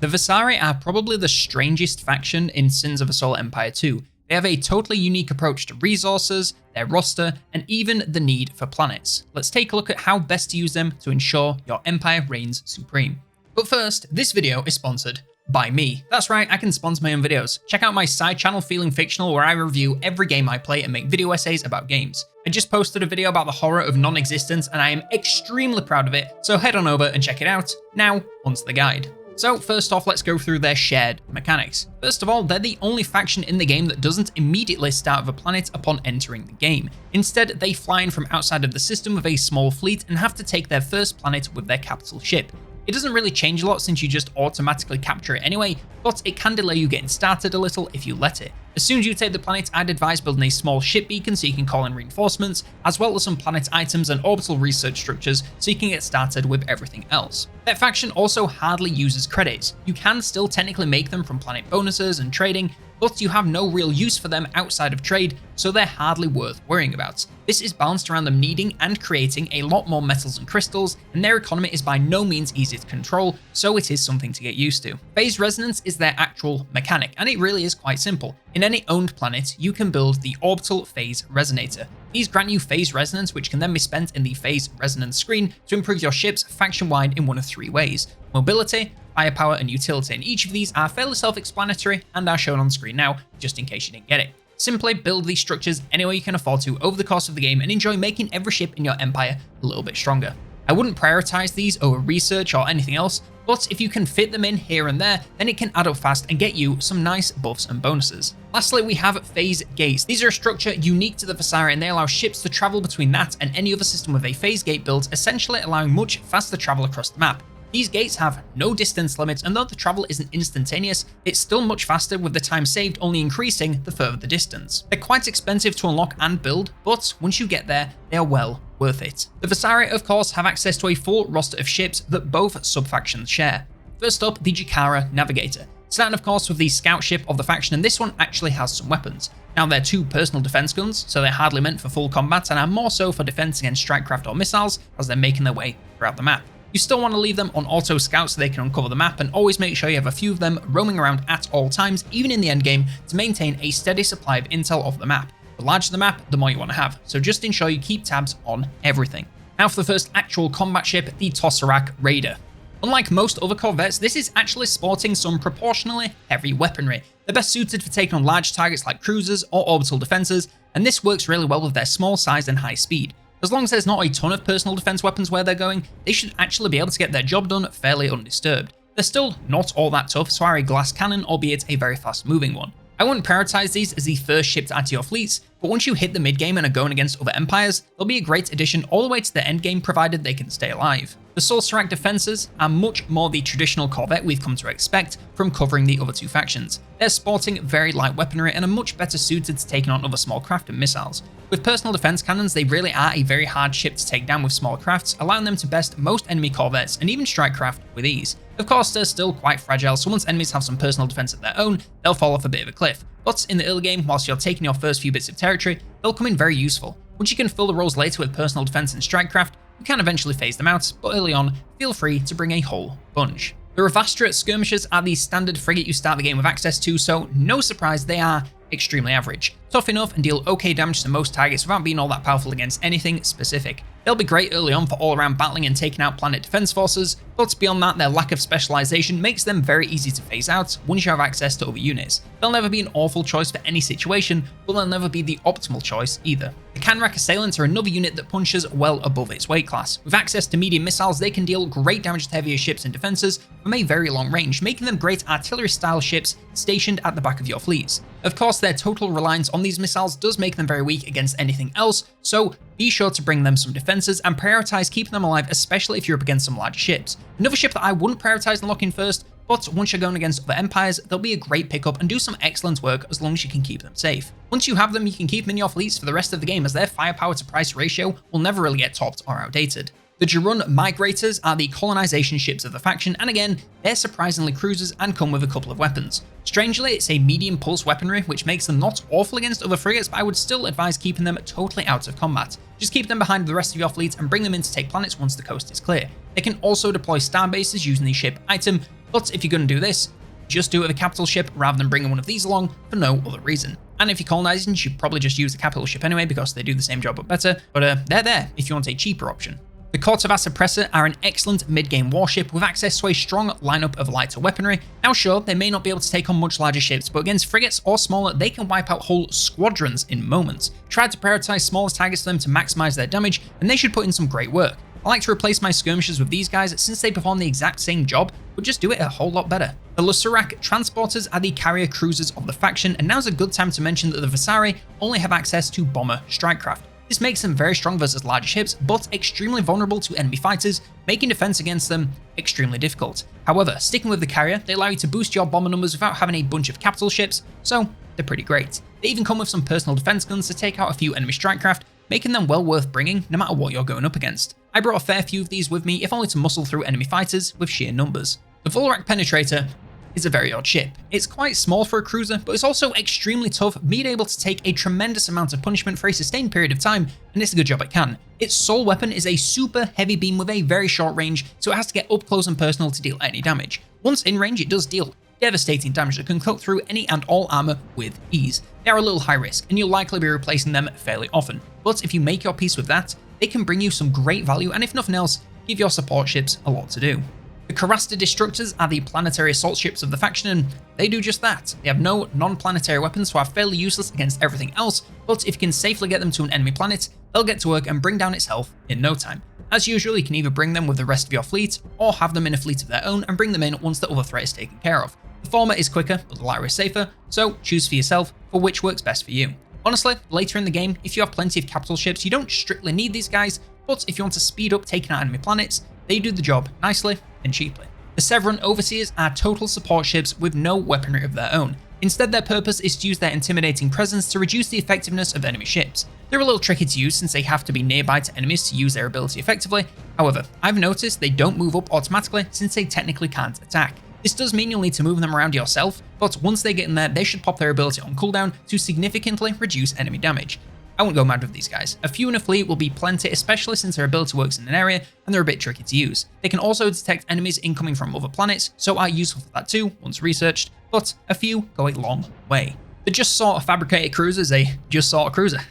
The Vasari are probably the strangest faction in Sins of a Solar Empire 2. They have a totally unique approach to resources, their roster, and even the need for planets. Let's take a look at how best to use them to ensure your empire reigns supreme. But first, this video is sponsored by me. That's right, I can sponsor my own videos. Check out my side channel Feeling Fictional, where I review every game I play and make video essays about games. I just posted a video about the horror of non-existence and I am extremely proud of it, so head on over and check it out. Now, onto the guide. So first off, let's go through their shared mechanics. First of all, they're the only faction in the game that doesn't immediately start with a planet upon entering the game. Instead, they fly in from outside of the system with a small fleet and have to take their first planet with their capital ship. It doesn't really change a lot since you just automatically capture it anyway, but it can delay you getting started a little if you let it. As soon as you take the planet, I'd advise building a small ship beacon so you can call in reinforcements, as well as some planet items and orbital research structures so you can get started with everything else. That faction also hardly uses credits. You can still technically make them from planet bonuses and trading, but you have no real use for them outside of trade, so they're hardly worth worrying about. This is balanced around them needing and creating a lot more metals and crystals, and their economy is by no means easy to control, so it is something to get used to. Phase resonance is their actual mechanic, and it really is quite simple. In any owned planet, you can build the orbital phase resonator. These grant you phase resonance, which can then be spent in the phase resonance screen to improve your ships faction-wide in one of three ways: mobility, firepower, and utility, and each of these are fairly self-explanatory and are shown on screen now, just in case you didn't get it. Simply build these structures any way you can afford to over the course of the game and enjoy making every ship in your empire a little bit stronger. I wouldn't prioritize these over research or anything else, but if you can fit them in here and there, then it can add up fast and get you some nice buffs and bonuses. Lastly, we have phase gates. These are a structure unique to the Vasari, and they allow ships to travel between that and any other system with a phase gate build, essentially allowing much faster travel across the map. These gates have no distance limits, and though the travel isn't instantaneous, it's still much faster, with the time saved only increasing the further the distance. They're quite expensive to unlock and build, but once you get there, they are well worth it. The Vasari, of course, have access to a full roster of ships that both sub-factions share. First up, the Jakara Navigator. Starting of course with the scout ship of the faction, and this one actually has some weapons. Now they're two personal defense guns, so they're hardly meant for full combat and are more so for defense against strike craft or missiles as they're making their way throughout the map. You still want to leave them on auto scout so they can uncover the map, and always make sure you have a few of them roaming around at all times, even in the endgame, to maintain a steady supply of intel of the map. The larger the map, the more you want to have, so just ensure you keep tabs on everything. Now for the first actual combat ship, the Tesseract Raider. Unlike most other corvettes, this is actually sporting some proportionally heavy weaponry. They're best suited for taking on large targets like cruisers or orbital defenses, and this works really well with their small size and high speed. As long as there's not a ton of personal defense weapons where they're going, they should actually be able to get their job done fairly undisturbed. They're still not all that tough, so are a glass cannon, albeit a very fast moving one. I wouldn't prioritize these as the first ship to add to your fleets, but once you hit the mid-game and are going against other empires, they'll be a great addition all the way to the endgame, provided they can stay alive. The Tesseract defenses are much more the traditional corvette we've come to expect from covering the other two factions. They're sporting very light weaponry and are much better suited to taking on other small craft and missiles. With personal defense cannons, they really are a very hard ship to take down with small crafts, allowing them to best most enemy corvettes and even strike craft with ease. Of course, they're still quite fragile, so once enemies have some personal defense of their own, they'll fall off a bit of a cliff. But in the early game, whilst you're taking your first few bits of territory, they'll come in very useful. Once you can fill the roles later with personal defense and strike craft, you can eventually phase them out, but early on, feel free to bring a whole bunch. The Ravastra skirmishers are the standard frigate you start the game with access to, so no surprise they are extremely average. Tough enough and deal okay damage to most targets without being all that powerful against anything specific. They'll be great early on for all-around battling and taking out planet defense forces, but beyond that, their lack of specialization makes them very easy to phase out once you have access to other units. They'll never be an awful choice for any situation, but they'll never be the optimal choice either. The Canrack Assailants are another unit that punches well above its weight class. With access to medium missiles, they can deal great damage to heavier ships and defenses from a very long range, making them great artillery-style ships stationed at the back of your fleets. Of course, their total reliance on these missiles does make them very weak against anything else, so be sure to bring them some defenses and prioritize keeping them alive, especially if you're up against some larger ships. Another ship that I wouldn't prioritize unlocking first, but once you're going against other empires, they'll be a great pickup and do some excellent work as long as you can keep them safe. Once you have them, you can keep them in your fleets for the rest of the game, as their firepower to price ratio will never really get topped or outdated. The Jarun Migrators are the colonization ships of the faction, and again, they're surprisingly cruisers and come with a couple of weapons. Strangely, it's a medium pulse weaponry, which makes them not awful against other frigates, but I would still advise keeping them totally out of combat. Just keep them behind the rest of your fleet and bring them in to take planets once the coast is clear. They can also deploy star bases using the ship item, But if you're going to do this, just do it with a capital ship rather than bringing one of these along for no other reason. And if you're colonizing, you should probably just use the capital ship anyway because they do the same job but better, but they're there if you want a cheaper option. The Cortavas Oppressor are an excellent mid-game warship with access to a strong lineup of lighter weaponry. Now sure, they may not be able to take on much larger ships, but against frigates or smaller, they can wipe out whole squadrons in moments. Try to prioritize smaller targets for them to maximize their damage, and they should put in some great work. I like to replace my skirmishers with these guys since they perform the exact same job, but just do it a whole lot better. The Lusarak Transporters are the carrier cruisers of the faction, and now's a good time to mention that the Vasari only have access to bomber strike craft. This makes them very strong versus larger ships, but extremely vulnerable to enemy fighters, making defense against them extremely difficult. However, sticking with the carrier, they allow you to boost your bomber numbers without having a bunch of capital ships, so they're pretty great. They even come with some personal defense guns to take out a few enemy strike craft, making them well worth bringing no matter what you're going up against. I brought a fair few of these with me, if only to muscle through enemy fighters with sheer numbers. The Volrak Penetrator is a very odd ship. It's quite small for a cruiser, but it's also extremely tough, being able to take a tremendous amount of punishment for a sustained period of time, and it's a good job it can. Its sole weapon is a super heavy beam with a very short range, so it has to get up close and personal to deal any damage. Once in range, it does deal devastating damage that can cut through any and all armor with ease. They are a little high risk, and you'll likely be replacing them fairly often, but if you make your peace with that, they can bring you some great value, and if nothing else, give your support ships a lot to do. The Karasta Destructors are the planetary assault ships of the faction, and they do just that. They have no non-planetary weapons, so are fairly useless against everything else, but if you can safely get them to an enemy planet, they'll get to work and bring down its health in no time. As usual, you can either bring them with the rest of your fleet, or have them in a fleet of their own and bring them in once the other threat is taken care of. The former is quicker, but the latter is safer, so choose for yourself for which works best for you. Honestly, later in the game, if you have plenty of capital ships, you don't strictly need these guys, but if you want to speed up taking out enemy planets, they do the job nicely and cheaply. The Severan Overseers are total support ships with no weaponry of their own. Instead, their purpose is to use their intimidating presence to reduce the effectiveness of enemy ships. They're a little tricky to use since they have to be nearby to enemies to use their ability effectively. However, I've noticed they don't move up automatically since they technically can't attack. This does mean you'll need to move them around yourself, but once they get in there, they should pop their ability on cooldown to significantly reduce enemy damage. I won't go mad with these guys. A few in a fleet will be plenty, especially since their ability works in an area and they're a bit tricky to use. They can also detect enemies incoming from other planets, so are useful for that too, once researched, but a few go a long way. The Just Sort of Fabricated Cruiser is a just sort of cruiser.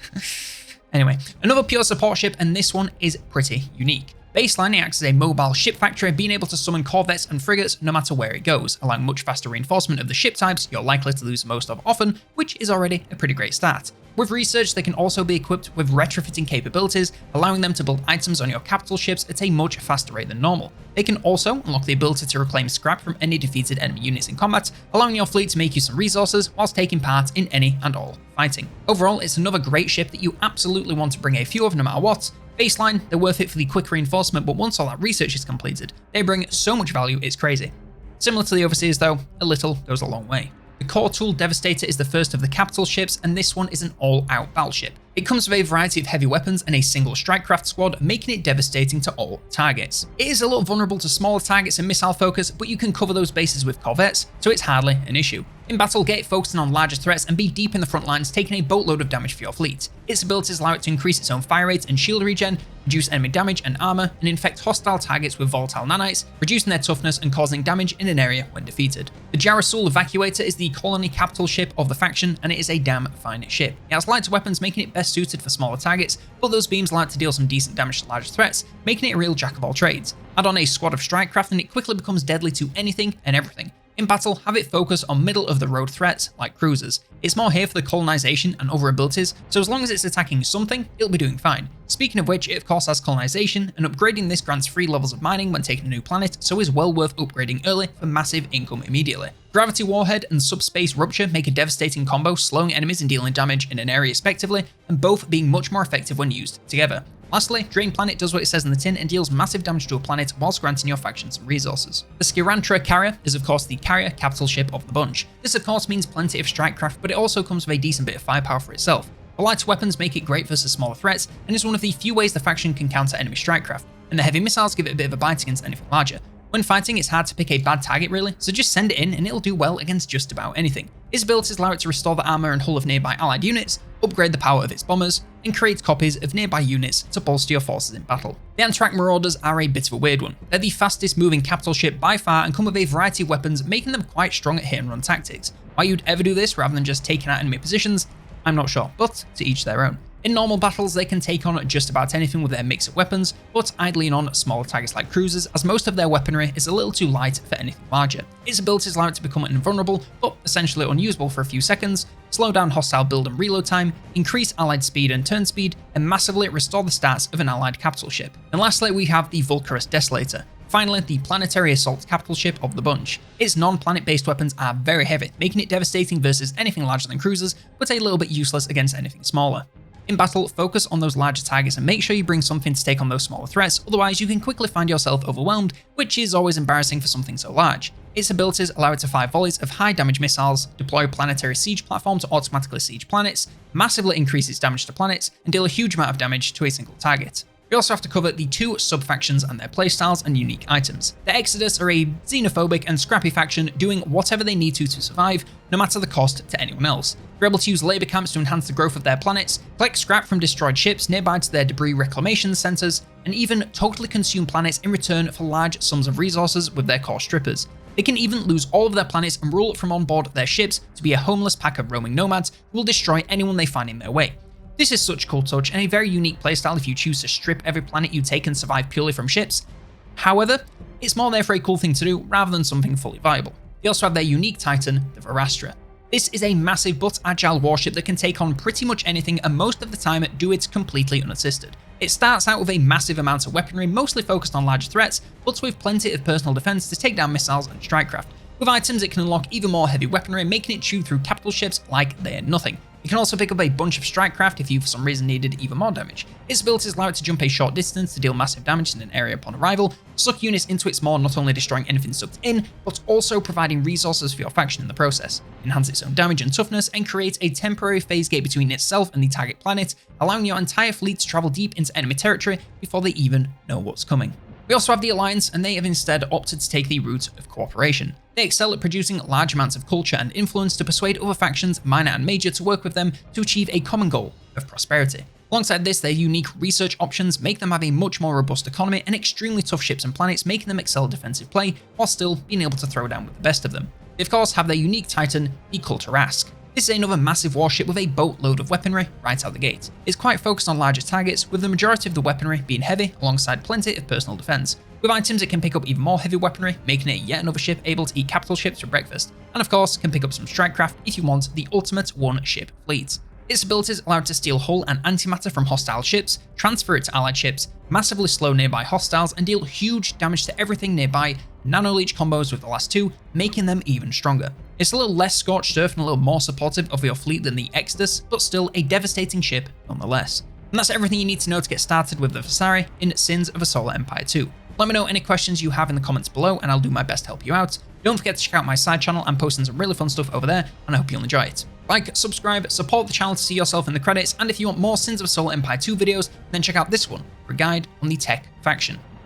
Anyway, another pure support ship, and this one is pretty unique. Baseline, it acts as a mobile ship factory, being able to summon corvettes and frigates no matter where it goes, allowing much faster reinforcement of the ship types you're likely to lose most of often, which is already a pretty great start. With research, they can also be equipped with retrofitting capabilities, allowing them to build items on your capital ships at a much faster rate than normal. They can also unlock the ability to reclaim scrap from any defeated enemy units in combat, allowing your fleet to make you some resources whilst taking part in any and all fighting. Overall, it's another great ship that you absolutely want to bring a few of no matter what. Baseline, they're worth it for the quick reinforcement, but once all that research is completed, they bring so much value it's crazy. Similar to the Overseers though, a little goes a long way. The Core Tool Devastator is the first of the capital ships, and this one is an all-out battleship. It comes with a variety of heavy weapons and a single strikecraft squad, making it devastating to all targets. It is a little vulnerable to smaller targets and missile focus, but you can cover those bases with corvettes, so it's hardly an issue. In battle, get it focusing on larger threats and be deep in the front lines, taking a boatload of damage for your fleet. Its abilities allow it to increase its own fire rate and shield regen, reduce enemy damage and armor, and infect hostile targets with volatile nanites, reducing their toughness and causing damage in an area when defeated. The Jarasul Evacuator is the colony capital ship of the faction, and it is a damn fine ship. It has lighter weapons, making it best suited for smaller targets, but those beams allow it to deal some decent damage to larger threats, making it a real jack of all trades. Add on a squad of strikecraft and it quickly becomes deadly to anything and everything. In battle, have it focus on middle-of-the-road threats like cruisers. It's more here for the colonization and other abilities, so as long as it's attacking something, it'll be doing fine. Speaking of which, it of course has colonization, and upgrading this grants free levels of mining when taking a new planet, so is well worth upgrading early for massive income immediately. Gravity Warhead and Subspace Rupture make a devastating combo, slowing enemies and dealing damage in an area respectively, and both being much more effective when used together. Lastly, Drain Planet does what it says in the tin and deals massive damage to a planet whilst granting your faction some resources. The Skirantra Carrier is of course the carrier capital ship of the bunch. This of course means plenty of strikecraft, but it also comes with a decent bit of firepower for itself. The lighter weapons make it great versus smaller threats, and is one of the few ways the faction can counter enemy strikecraft, and the heavy missiles give it a bit of a bite against anything larger. When fighting, it's hard to pick a bad target really, so just send it in and it'll do well against just about anything. Its abilities allow it to restore the armor and hull of nearby allied units, upgrade the power of its bombers, and create copies of nearby units to bolster your forces in battle. The Antarac Marauders are a bit of a weird one. They're the fastest moving capital ship by far and come with a variety of weapons, making them quite strong at hit and run tactics. Why you'd ever do this rather than just taking out enemy positions, I'm not sure, but to each their own. In normal battles, they can take on just about anything with their mix of weapons, but I'd lean on smaller targets like cruisers, as most of their weaponry is a little too light for anything larger. Its abilities allow it to become invulnerable, but essentially unusable for a few seconds, slow down hostile build and reload time, increase allied speed and turn speed, and massively restore the stats of an allied capital ship. And lastly, we have the Vulcarus Desolator. Finally, the planetary assault capital ship of the bunch. Its non-planet based weapons are very heavy, making it devastating versus anything larger than cruisers, but a little bit useless against anything smaller. In battle, focus on those larger targets and make sure you bring something to take on those smaller threats, otherwise you can quickly find yourself overwhelmed, which is always embarrassing for something so large. Its abilities allow it to fire volleys of high damage missiles, deploy a planetary siege platform to automatically siege planets, massively increase its damage to planets, and deal a huge amount of damage to a single target. We also have to cover the two sub-factions and their playstyles and unique items. The Exodus are a xenophobic and scrappy faction doing whatever they need to survive, no matter the cost to anyone else. They're able to use labor camps to enhance the growth of their planets, collect scrap from destroyed ships nearby to their debris reclamation centers, and even totally consume planets in return for large sums of resources with their core strippers. They can even lose all of their planets and rule from on board their ships to be a homeless pack of roaming nomads who will destroy anyone they find in their way. This is such a cool touch and a very unique playstyle if you choose to strip every planet you take and survive purely from ships. However, it's more there for a cool thing to do rather than something fully viable. They also have their unique titan, the Varastra. This is a massive but agile warship that can take on pretty much anything and most of the time do it completely unassisted. It starts out with a massive amount of weaponry mostly focused on larger threats, but with plenty of personal defense to take down missiles and strikecraft. With items it can unlock even more heavy weaponry, making it chew through capital ships like they're nothing. You can also pick up a bunch of strikecraft if you for some reason needed even more damage. Its abilities allow it to jump a short distance to deal massive damage in an area upon arrival, suck units into its maw, not only destroying anything sucked in, but also providing resources for your faction in the process, enhance its own damage and toughness, and create a temporary phase gate between itself and the target planet, allowing your entire fleet to travel deep into enemy territory before they even know what's coming. We also have the Alliance, and they have instead opted to take the route of cooperation. They excel at producing large amounts of culture and influence to persuade other factions, minor and major, to work with them to achieve a common goal of prosperity. Alongside this, their unique research options make them have a much more robust economy and extremely tough ships and planets, making them excel at defensive play while still being able to throw down with the best of them. They of course have their unique titan, the Kulturask. This is another massive warship with a boatload of weaponry right out the gate. It's quite focused on larger targets, with the majority of the weaponry being heavy alongside plenty of personal defense. With items it can pick up even more heavy weaponry, making it yet another ship able to eat capital ships for breakfast, and of course can pick up some strikecraft if you want the ultimate one-ship fleet. Its abilities allow it to steal hull and antimatter from hostile ships, transfer it to allied ships, massively slow nearby hostiles, and deal huge damage to everything nearby, nano-leech combos with the last two, making them even stronger. It's a little less scorched earth and a little more supportive of your fleet than the Exodus, but still a devastating ship nonetheless. And that's everything you need to know to get started with the Vasari in Sins of a Solar Empire 2. Let me know any questions you have in the comments below and I'll do my best to help you out. Don't forget to check out my side channel, I'm posting some really fun stuff over there and I hope you'll enjoy it. Like, subscribe, support the channel to see yourself in the credits, and if you want more Sins of a Solar Empire 2 videos, then check out this one for a guide on the tech faction.